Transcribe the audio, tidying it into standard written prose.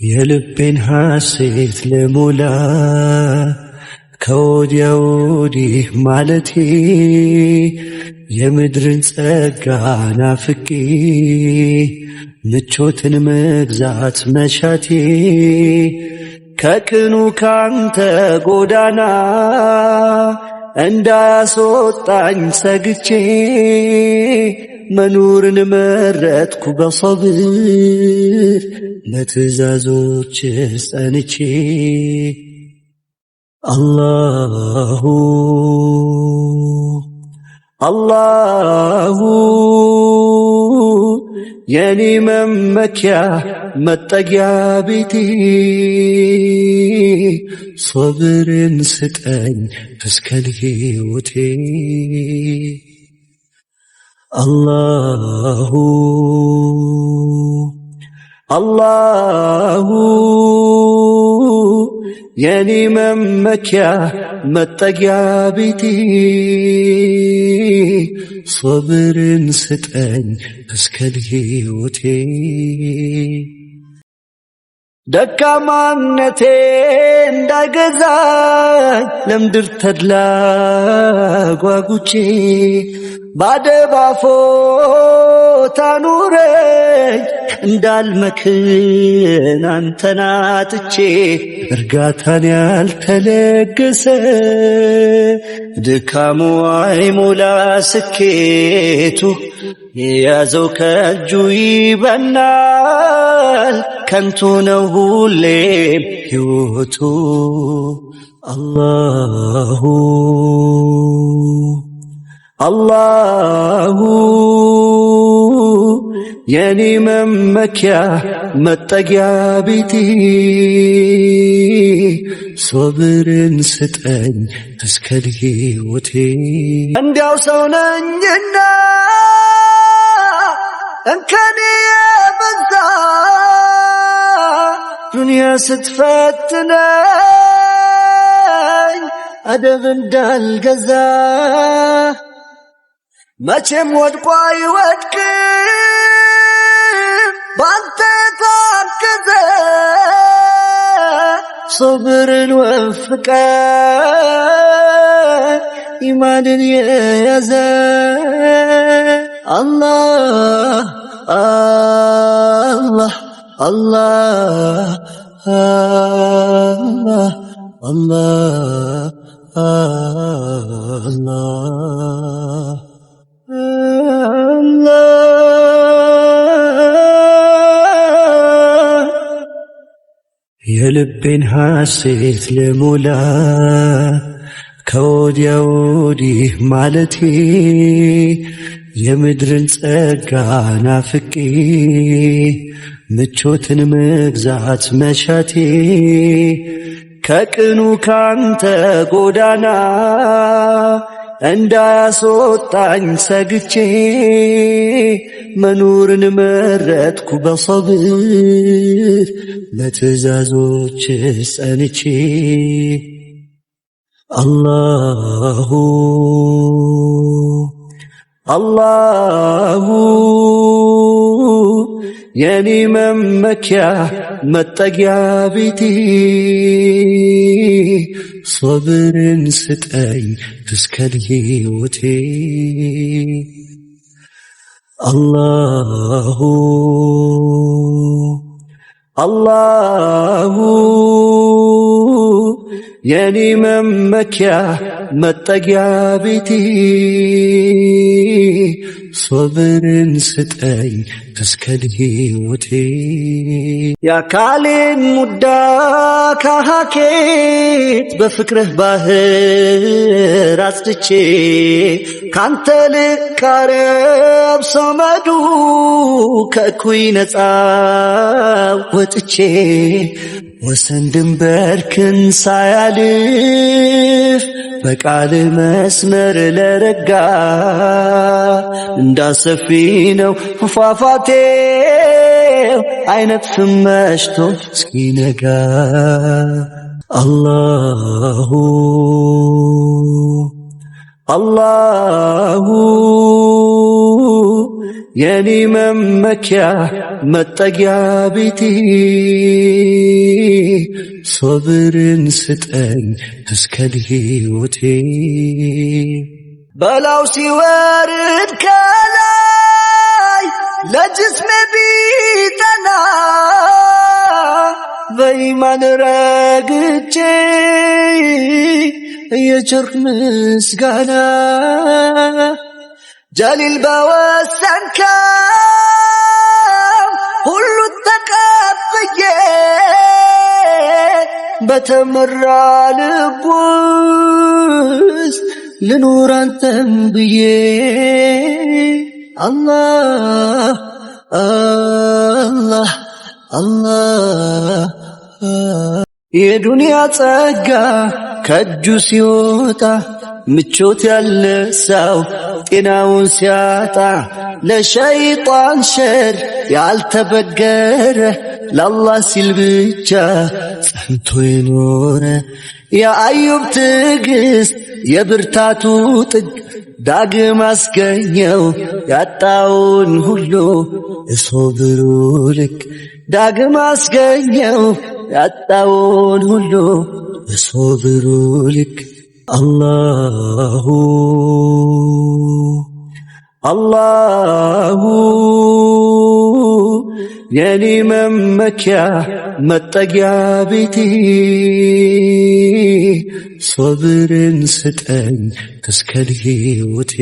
የልቤን ሐሴት ልሞላ ከወዲያ ወዲህ ማለቴ የምድርን ጸጋ ናፍቄ ምቾትን መግዛት መሻቴ ከቅኑ ካንተ ጎዳና እንዳያስወጣኝ ሰግቼ መኖርን መረጥኩ በሰብር ለትእዛዞች ጸንቼ። አላሁ አላሁ የኔ መመኪያ መጠጊያ ቤቴ ሶብርን ስጠኝ እስከ ሕይወቴ። አላሁ አላሁ የኔ መመኪያ መጠጊያ ቤቴ ሶብርን ስጠኝ እስከ ሕይወቴ። ደካማነቴ እንዳይገዛኝ ለምድር ተድላ ጓጉቼ ባደባፎት አኑረኝ እንዳልመክን አንተን አጥቼ። እርጋታን ያልተለገሰ ድካሙ አይሞላ ስኬቱ የያዘው ከእጁ ይበናል ከንቱ ነው ሁሌም ሕይወቱ። አላሁ አላሁ የኔ መመኪያ መጠጊያ ቤቴ ሶብርን ስጠኝ እስከ ሕይወቴ። እንዲያው ሰው ነኝና እንከኔ የበዛ ዱንያ ስትፈትነኝ አደብ እንዳልገዛ መቼም ወድቆ አይወድቅም ባንተ ታገዘ ሶብርን ወፍቀ ኢማንን የያዘ። አላህ አላህ አላህ አላህ አላህ አላህ የልቤን ሐሴት ልሞላ ከወዲያ ወዲህ ማለቴ የምድርን ጸጋ ናፍቄ ምቾትን መግዛት መሻቴ ከቅኑ ካንተ ጎዳና እንዳያስወጣኝ ሰግቼ መኖርን መረጥኩ በሰብር ለትእዛዞች ጸንቼ። አላሁ አላሁ የኔ መመኪያ መጠጊያ ቤቴ ሶብርን ስጠኝ እስከ ሕይወቴ። አላሁ አላሁ የኔ መመኪያ መጠጊያ ቤቴ ሶብርን ስጠኝ እስከ ሕይወቴ። የአካሌን ሙዳ ካሃኬት በፍቅርህ ባህር አጽድቼ ካንተ ልቃረብ ሰመዱ ከእኩይ ነፃ ወጥቼ ወሰን ድንበርክን ሳያልፍ በቃል መስመር ለረጋ እንዳሰፊ ነው ፏፏቴው አይነጥፍም መሽቶ እስኪነጋ። አላሁ አላሁ የኔ መመኪያ መጠጊያ ቤቴ ሶብርን ስጠኝ እስከ ሕይወቴ በላው ሲወርድ ከላይ ለጅስሜ ቢጠና በኢማን ረግቼ የቸርክ ምስጋና ጀሊል በወሰንከው ሁሉ ተቀብዬ በተመራ ልብ ውስጥ ልኑር አንተን ብዬ አላህ አላህ አላህ የዱንያ ጸጋ ከእጁ ሲወጣ ምቾት ያለ ሰው ጤናውን ሲያጣ ለሸይጣን ሸር ያልተበገረ ለአላህ ሲል ብቻ ጸንቶ የኖረ የአዩብ ትዕግስት የብርታቱ ጥግ ዳግም አስገኘው ያጣውን ሁሉ የሶብሩ ልክ ዳግም አስገኘው ያጣውን ሁሉ የሶብሩ ልክ አላሁ አላሁ የኔ መመኪያ መጠጊያ ቤቴ ሶብርን ስጠኝ እስከ ሕይወቴ